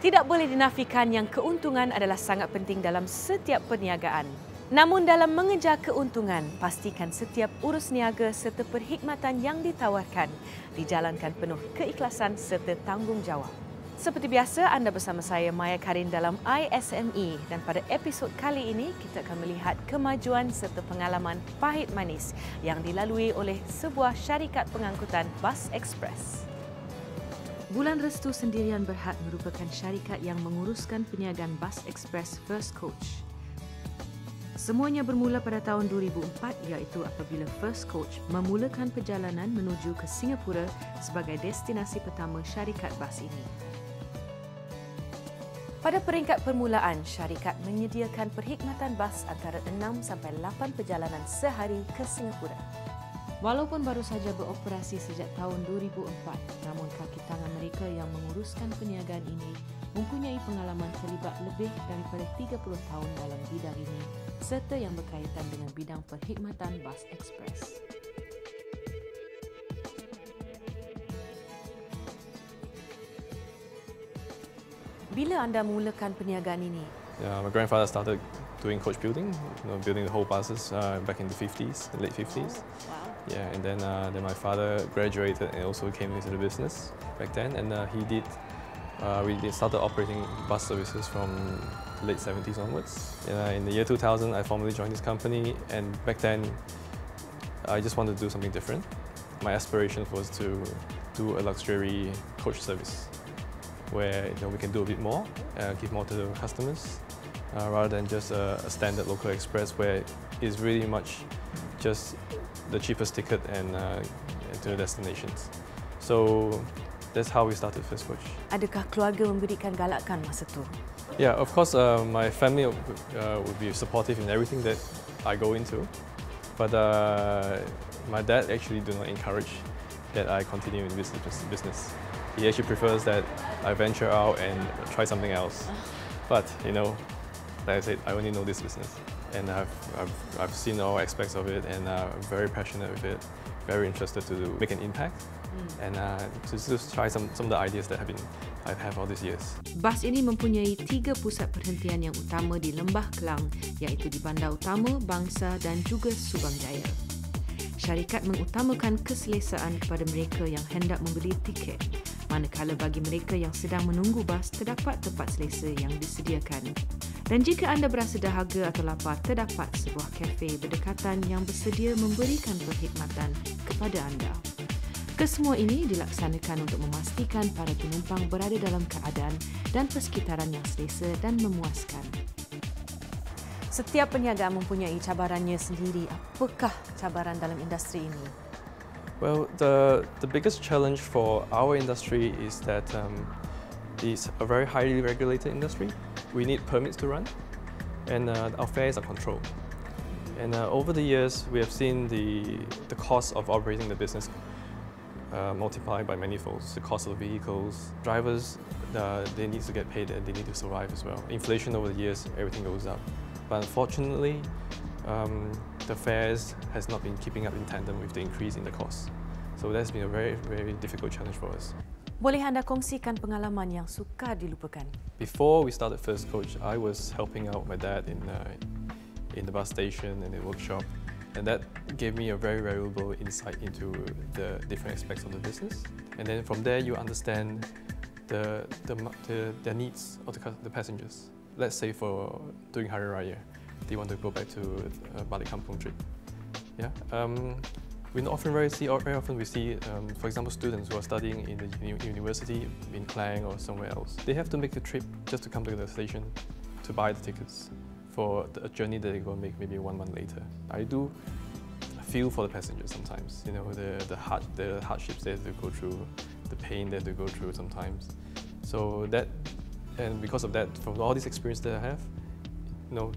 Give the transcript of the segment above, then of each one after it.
Tidak boleh dinafikan yang keuntungan adalah sangat penting dalam setiap perniagaan. Namun dalam mengejar keuntungan, pastikan setiap urus niaga serta perkhidmatan yang ditawarkan dijalankan penuh keikhlasan serta tanggungjawab. Seperti biasa, anda bersama saya Maya Karin dalam i-SME dan pada episod kali ini kita akan melihat kemajuan serta pengalaman pahit manis yang dilalui oleh sebuah syarikat pengangkutan bas ekspres. Bulan Restu SDN BHD merupakan syarikat yang menguruskan perniagaan bas ekspres First Coach. Semuanya bermula pada tahun 2004 iaitu apabila First Coach memulakan perjalanan menuju ke Singapura sebagai destinasi pertama syarikat bas ini. Pada peringkat permulaan, syarikat menyediakan perkhidmatan bas antara 6 sampai 8 perjalanan sehari ke Singapura. Walaupun baru saja beroperasi sejak tahun 2004, namun kaki tangan mereka yang menguruskan perniagaan ini mempunyai pengalaman terlibat lebih daripada 30 tahun dalam bidang ini serta yang berkaitan dengan bidang perkhidmatan bas ekspres. Bila anda mulakan perniagaan ini? My grandfather started doing coach building, building the whole buses back in the 50s, the late 50s. Wow. Yeah, and then my father graduated and also came into the business back then, and we started operating bus services from the late 70s onwards. In the year 2000, I formally joined this company, and back then, I just wanted to do something different. My aspiration was to do a luxury coach service, where we can do a bit more, give more to the customers, rather than just a standard local express where it's really much just the cheapest ticket and to the destinations. So that's how we started First Coach. Adakah keluarga memberikan galakan masa tu? Yeah, of course, my family would be supportive in everything that I go into, but my dad actually do not encourage that I continue in business. He actually prefers that I venture out and try something else. But like I said, I only know this business, and I've seen all aspects of it, and I'm very passionate with it, very interested to make an impact, and to just try some of the ideas that I've had all these years. Bas ini mempunyai 3 pusat perhentian yang utama di Lembah Kelang, iaitu di Bandar Utama, Bangsa dan juga Subang Jaya. Syarikat mengutamakan keselesaan kepada mereka yang hendak membeli tiket, manakala bagi mereka yang sedang menunggu bas terdapat tempat selesa yang disediakan. Dan jika anda berasa dahaga atau lapar, terdapat sebuah kafe berdekatan yang bersedia memberikan perkhidmatan kepada anda. Kesemua ini dilaksanakan untuk memastikan para penumpang berada dalam keadaan dan persekitaran yang selesa dan memuaskan. Setiap perniagaan mempunyai cabarannya sendiri. Apakah cabaran dalam industri ini? Well, the biggest challenge for our industry is that it's a very highly regulated industry. We need permits to run, and our fares are controlled. And over the years, we have seen the cost of operating the business multiplied by many folds. The cost of the vehicles, drivers, they need to get paid and they need to survive as well. Inflation over the years, everything goes up. But unfortunately, the fares has not been keeping up in tandem with the increase in the cost. So that's been a very, very difficult challenge for us. Boleh anda kongsikan pengalaman yang sukar dilupakan? Before we started First Coach, I was helping out my dad in the bus station and the workshop, and that gave me a very valuable insight into the different aspects of the business. And then from there, you understand the needs of the passengers. Let's say for doing Hari Raya, they want to go back to a balik kampung trip. Yeah. We very often we see, for example, students who are studying in the university in Klang or somewhere else. They have to make the trip just to come to the station to buy the tickets for a journey that they're going to make maybe 1 month later. I do feel for the passengers sometimes. The hardships they have to go through, the pain that they go through sometimes. So and because of that, from all this experience that I have,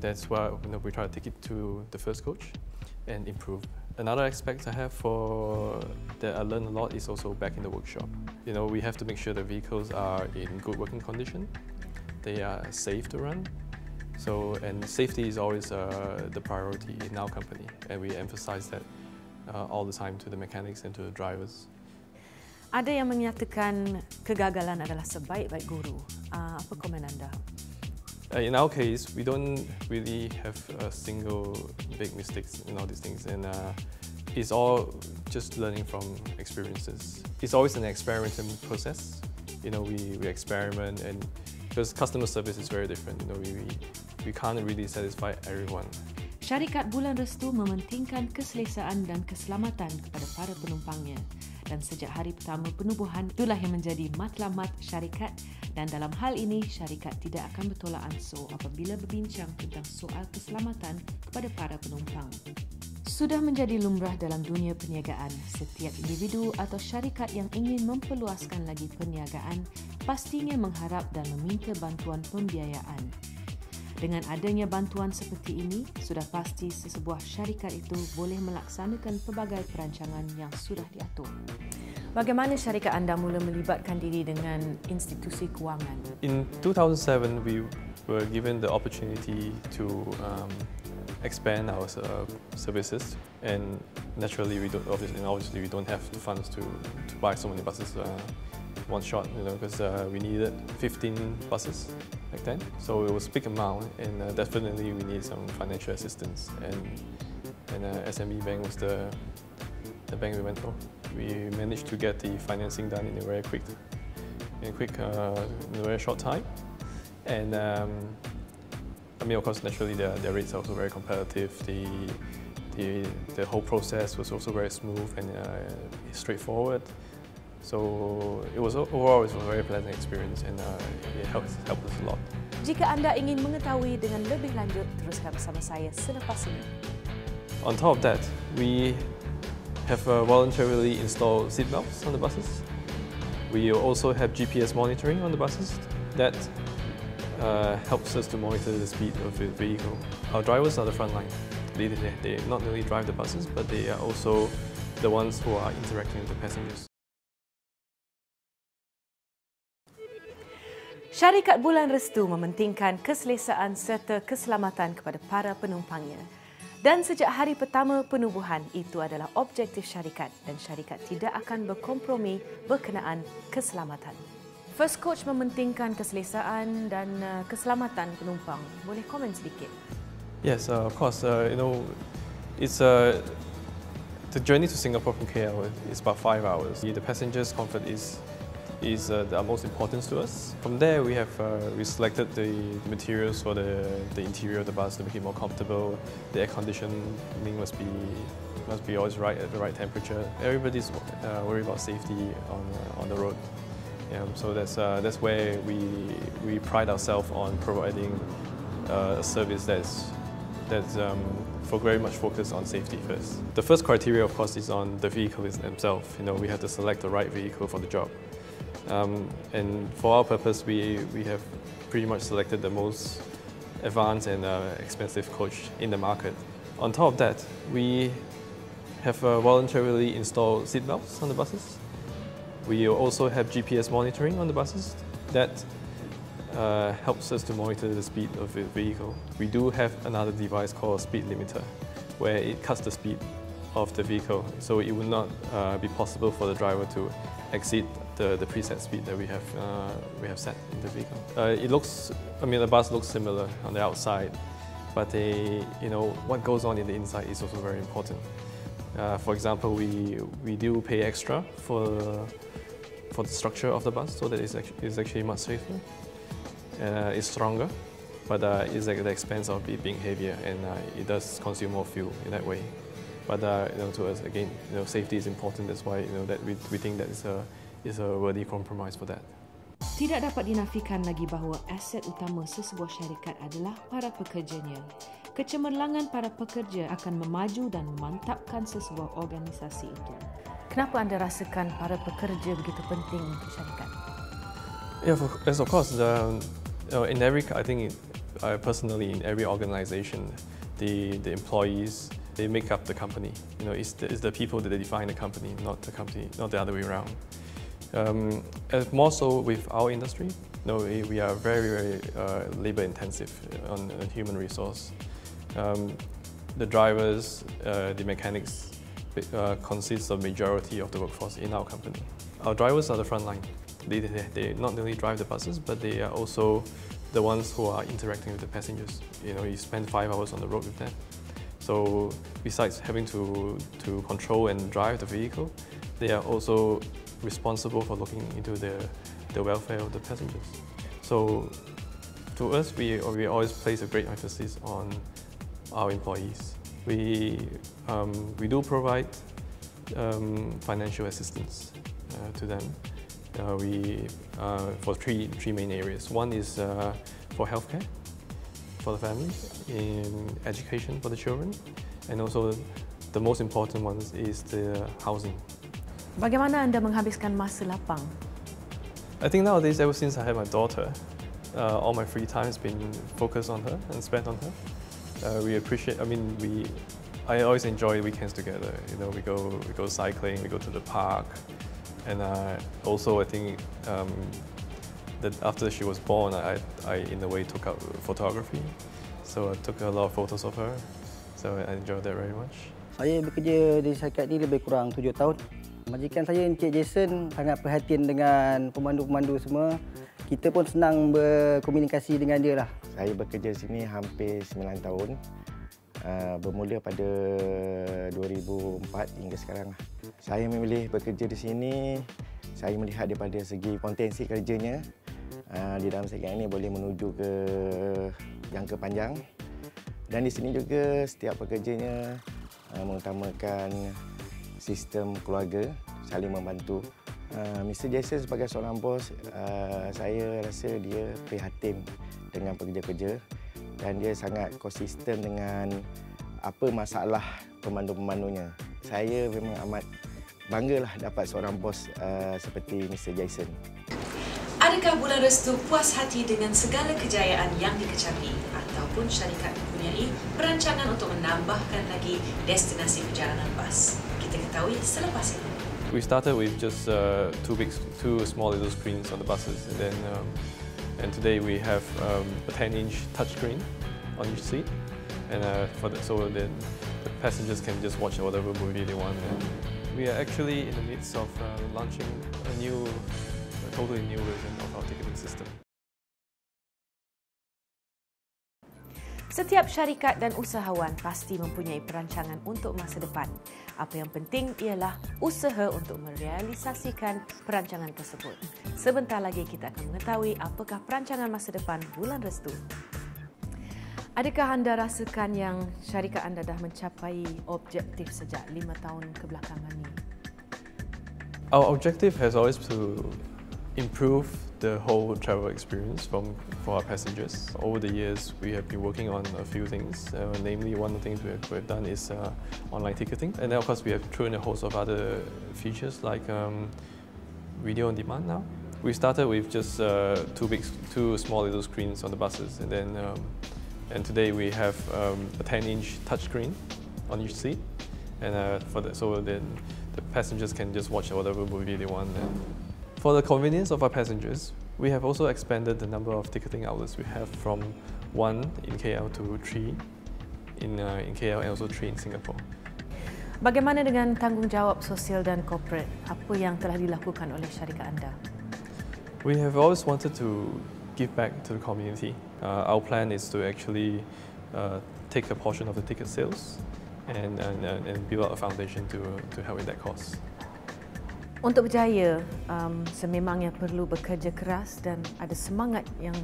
that's why we try to take it to the First Coach and improve. Another aspect I have that I learned a lot is also back in the workshop. We have to make sure the vehicles are in good working condition. They are safe to run. And safety is always the priority in our company, and we emphasize that all the time to the mechanics and to the drivers. Ada yang menyatakan kegagalan adalah sebaik-baik guru. Apa komen anda? In our case, we don't really have a single big mistakes in all these things, and it's all just learning from experiences. It's always an experimental process. You know, we experiment, and because customer service is very different. You know, we can't really satisfy everyone. Syarikat Bulan Restu mementingkan keselesaan dan keselamatan kepada para penumpangnya. Dan sejak hari pertama penubuhan, itulah yang menjadi matlamat syarikat, dan dalam hal ini syarikat tidak akan bertolak ansur apabila berbincang tentang soal keselamatan kepada para penumpang. Sudah menjadi lumrah dalam dunia perniagaan, setiap individu atau syarikat yang ingin memperluaskan lagi perniagaan pastinya mengharap dan meminta bantuan pembiayaan. Dengan adanya bantuan seperti ini, sudah pasti sesebuah syarikat itu boleh melaksanakan pelbagai perancangan yang sudah diatur. Bagaimana syarikat anda mula melibatkan diri dengan institusi kewangan? In 2007, we were given the opportunity to expand our services, and naturally, obviously we don't have the funds to buy so many buses one shot, because we needed 15 buses back then. So it was a big amount, and definitely we need some financial assistance. And SME Bank was the bank we went for. We managed to get the financing done in a very short time. And I mean, of course, naturally, their rates are also very competitive. The whole process was also very smooth and straightforward. So overall it was a very pleasant experience, and it helped us a lot. Jika anda ingin mengetahui dengan lebih lanjut, teruskan bersama saya selepas ini. On top of that, we have voluntarily installed seatbelts on the buses. We also have GPS monitoring on the buses that helps us to monitor the speed of the vehicle. Our drivers are the front line. They not only drive the buses, but they are also the ones who are interacting with the passengers. Syarikat Bulan Restu mementingkan keselesaan serta keselamatan kepada para penumpangnya. Dan sejak hari pertama penubuhan, itu adalah objektif syarikat, dan syarikat tidak akan berkompromi berkenaan keselamatan. First Coach mementingkan keselesaan dan keselamatan penumpang. Boleh komen sedikit? Yes, of course. It's the journey to Singapore from KL is about 5 hours. The passengers' comfort is the utmost importance to us. From there, we selected the materials for the interior of the bus to make it more comfortable. The air conditioning must be always right at the right temperature. Everybody's worried about safety on the road. So that's where we pride ourselves on providing a service that's very much focused on safety first. The first criteria, of course, is on the vehicle itself. We have to select the right vehicle for the job. And for our purpose, we have pretty much selected the most advanced and expensive coach in the market. On top of that, we have voluntarily installed seatbelts on the buses. We also have GPS monitoring on the buses that helps us to monitor the speed of the vehicle. We do have another device called a speed limiter, where it cuts the speed of the vehicle, so it would not be possible for the driver to exceed the preset speed that we have set in the vehicle. The bus looks similar on the outside, but what goes on in the inside is also very important. For example, we do pay extra for the structure of the bus, so that it's actually much safer. It's stronger, but it's at the expense of it being heavier, and it does consume more fuel in that way. But to us, again, safety is important. That's why that we think that is a worthy compromise for that. Tidak dapat dinafikan lagi bahawa aset utama sesebuah syarikat adalah para pekerjanya. Kecemerlangan para pekerja akan memaju dan memantapkan sesebuah organisasi itu. Kenapa anda rasakan para pekerja begitu penting untuk syarikat? Yeah, of course. Personally, in every organisation, the employees, they make up the company. It's the people that define the company, not the other way around. More so with our industry, we are very, very labour intensive on human resource. The drivers, the mechanics, consists of majority of the workforce in our company. Our drivers are the front line. They not only drive the buses, but they are also the ones who are interacting with the passengers. You know, you spend 5 hours on the road with them. So besides having to control and drive the vehicle, they are also responsible for looking into the welfare of the passengers. So to us, we always place a great emphasis on our employees. We do provide financial assistance to them. For three main areas. One is for healthcare for the families, in education for the children, and also the most important one is the housing. Bagaimana anda menghabiskan masa lapang? I think nowadays, ever since I had my daughter, all my free time has been focused on her and spent on her. I always enjoy weekends together. You know, we go cycling, we go to the park, and also I think that after she was born, I in a way took up photography. So I took a lot of photos of her. So I enjoyed that very much. Saya bekerja di syarikat ini lebih kurang 7 tahun. Majikan saya, Encik Jason, sangat perhatian dengan pemandu-pemandu semua. Kita pun senang berkomunikasi dengan dia lah. Saya bekerja di sini hampir 9 tahun. Bermula pada 2004 hingga sekarang. Saya memilih bekerja di sini, saya melihat daripada segi potensi kerjanya. Di dalam syarikat ini boleh menuju ke jangka panjang. Dan di sini juga setiap pekerjanya mengutamakan sistem keluarga, saling membantu. Mr. Jason sebagai seorang bos, saya rasa dia prihatin dengan pekerja-pekerja dan dia sangat konsisten dengan apa masalah pemandu-pemandunya. Saya memang amat banggalah dapat seorang bos seperti Mr. Jason. Adakah Bulan Restu puas hati dengan segala kejayaan yang dikecapi ataupun syarikat mempunyai perancangan untuk menambahkan lagi destinasi perjalanan bas? Kita ketahui selepas ini. We started with just two small little screens on the buses, and today we have a 10-inch touchscreen on each seat, and so then the passengers can just watch whatever movie they want. And we are actually in the midst of launching a totally new version of our ticketing system. Setiap syarikat dan usahawan pasti mempunyai perancangan untuk masa depan. Apa yang penting ialah usaha untuk merealisasikan perancangan tersebut. Sebentar lagi kita akan mengetahui apakah perancangan masa depan Bulan Restu. Adakah anda rasakan yang syarikat anda dah mencapai objektif sejak 5 tahun kebelakangan ini? Our objective has always to improve the whole travel experience for our passengers. Over the years, we have been working on a few things. Namely, one of the things we've done is online ticketing. And then, of course, we have thrown a host of other features like video on demand now. We started with just two small little screens on the buses. And today we have a 10-inch touchscreen on each seat. And so then the passengers can just watch whatever movie they want. For the convenience of our passengers, we have also expanded the number of ticketing outlets we have from 1 in KL to 3 in KL and also 3 in Singapore. Bagaimana dengan tanggungjawab sosial dan korporat? Apa yang telah dilakukan oleh syarikat anda? We have always wanted to give back to the community. Our plan is to actually take a portion of the ticket sales and build out a foundation to help with that cause. Untuk berjaya, sememangnya perlu bekerja keras dan ada semangat yang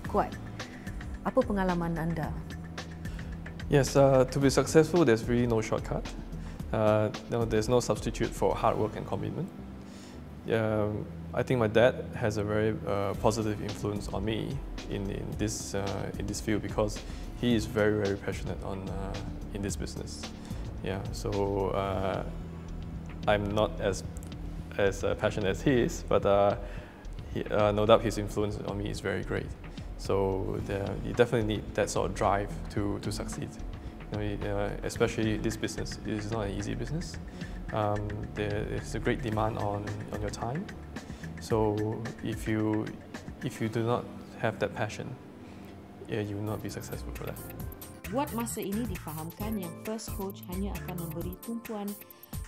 kuat. Apa pengalaman anda? Yes, to be successful, there's really no shortcut. There's no substitute for hard work and commitment. I think my dad has a very positive influence on me in this field because he is very, very passionate in this business. Yeah, so I'm not as passionate as he is, but no doubt his influence on me is very great. So you definitely need that sort of drive to succeed. Especially this business, it is not an easy business. There's a great demand on your time. So if you do not have that passion, you will not be successful for that. Buat masa ini difahamkan yang first coach hanya akan memberi tumpuan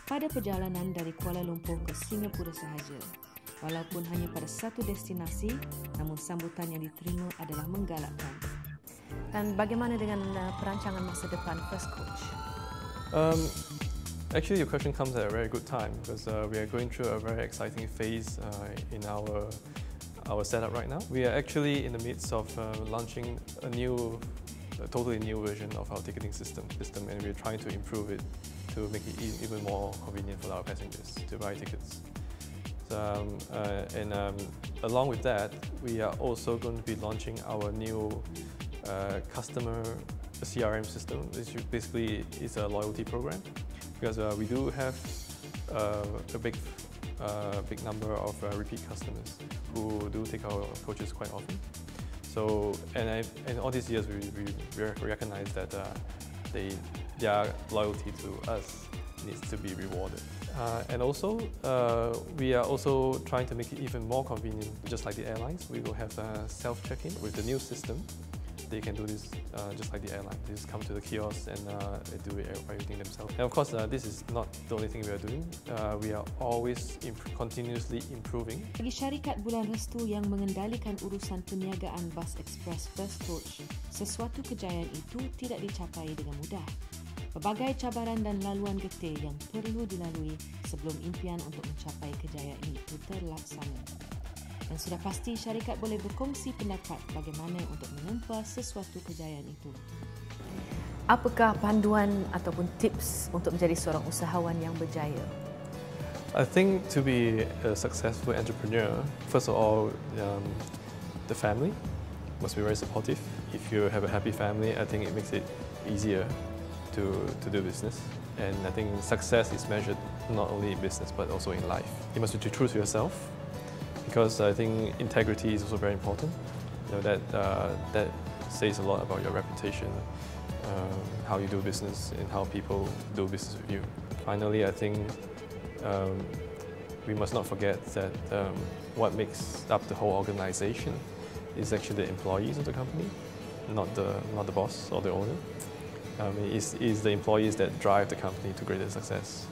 pada perjalanan dari Kuala Lumpur ke Singapura sahaja. Walaupun hanya pada satu destinasi, namun sambutan yang diterima adalah menggalakkan. Dan bagaimana dengan perancangan masa depan First Coach? Actually, your question comes at a very good time because we are going through a very exciting phase in our setup right now. We are actually in the midst of launching a totally new version of our ticketing system, and we're trying to improve it to make it even more convenient for our passengers to buy tickets. Along with that, we are also going to be launching our new customer CRM system, which basically is a loyalty program. Because we do have a big number of repeat customers who do take our coaches quite often. So, and all these years we recognize that their loyalty to us needs to be rewarded. And also, we are also trying to make it even more convenient. Just like the airlines, we will have self-check-in with the new system. They can do this just like the airline. They just come to the kiosk and they do everything themselves. And of course, this is not the only thing we are doing. We are always continuously improving. Bagi syarikat Bulan Restu yang mengendalikan urusan perniagaan bas ekspres First Coach, sesuatu kejayaan itu tidak dicapai dengan mudah. Pelbagai cabaran dan laluan getih yang perlu dilalui sebelum impian untuk mencapai kejayaan itu terlaksana. Dan sudah pasti syarikat boleh berkongsi pendapat bagaimana untuk menempa sesuatu kejayaan itu. Apakah panduan ataupun tips untuk menjadi seorang usahawan yang berjaya? I think to be a successful entrepreneur, first of all, the family must be very supportive. If you have a happy family, I think it makes it easier to do business. And I think success is measured not only in business but also in life. You must be true to yourself. Because I think integrity is also very important. You know, that says a lot about your reputation, how you do business, and how people do business with you. Finally, I think we must not forget that what makes up the whole organization is actually the employees of the company, not the boss or the owner. It is the employees that drive the company to greater success.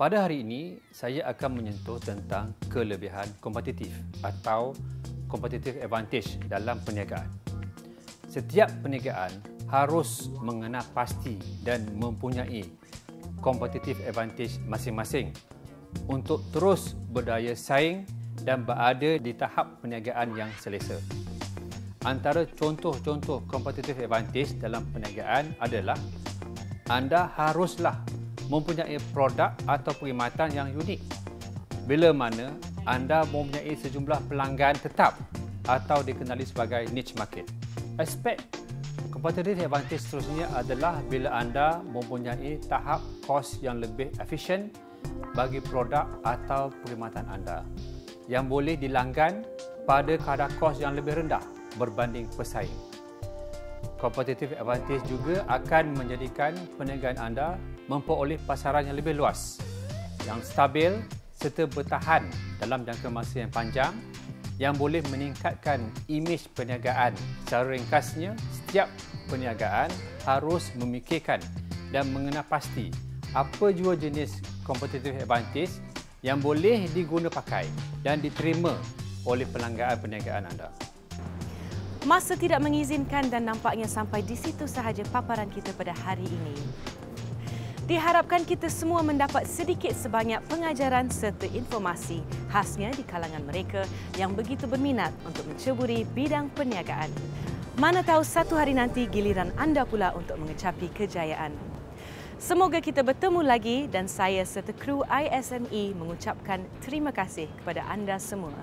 Pada hari ini, saya akan menyentuh tentang kelebihan kompetitif atau competitive advantage dalam perniagaan. Setiap perniagaan harus mengenal pasti dan mempunyai competitive advantage masing-masing untuk terus berdaya saing dan berada di tahap perniagaan yang selesa. Antara contoh-contoh competitive advantage dalam perniagaan adalah anda haruslah mempunyai produk atau perkhidmatan yang unik. Bila mana anda mempunyai sejumlah pelanggan tetap atau dikenali sebagai niche market. Aspek competitive advantage seterusnya adalah bila anda mempunyai tahap kos yang lebih efisien bagi produk atau perkhidmatan anda yang boleh dilanggan pada kadar kos yang lebih rendah berbanding pesaing. Competitive advantage juga akan menjadikan perniagaan anda memperoleh pasaran yang lebih luas, yang stabil serta bertahan dalam jangka masa yang panjang yang boleh meningkatkan imej perniagaan. Secara ringkasnya, setiap perniagaan harus memikirkan dan mengenal pasti apa jua jenis competitive advantage yang boleh diguna pakai dan diterima oleh pelanggan perniagaan anda. Masa tidak mengizinkan dan nampaknya sampai di situ sahaja paparan kita pada hari ini. Diharapkan kita semua mendapat sedikit sebanyak pengajaran serta informasi khasnya di kalangan mereka yang begitu berminat untuk menceburi bidang perniagaan. Mana tahu satu hari nanti giliran anda pula untuk mengecapi kejayaan. Semoga kita bertemu lagi dan saya serta kru i-SME mengucapkan terima kasih kepada anda semua.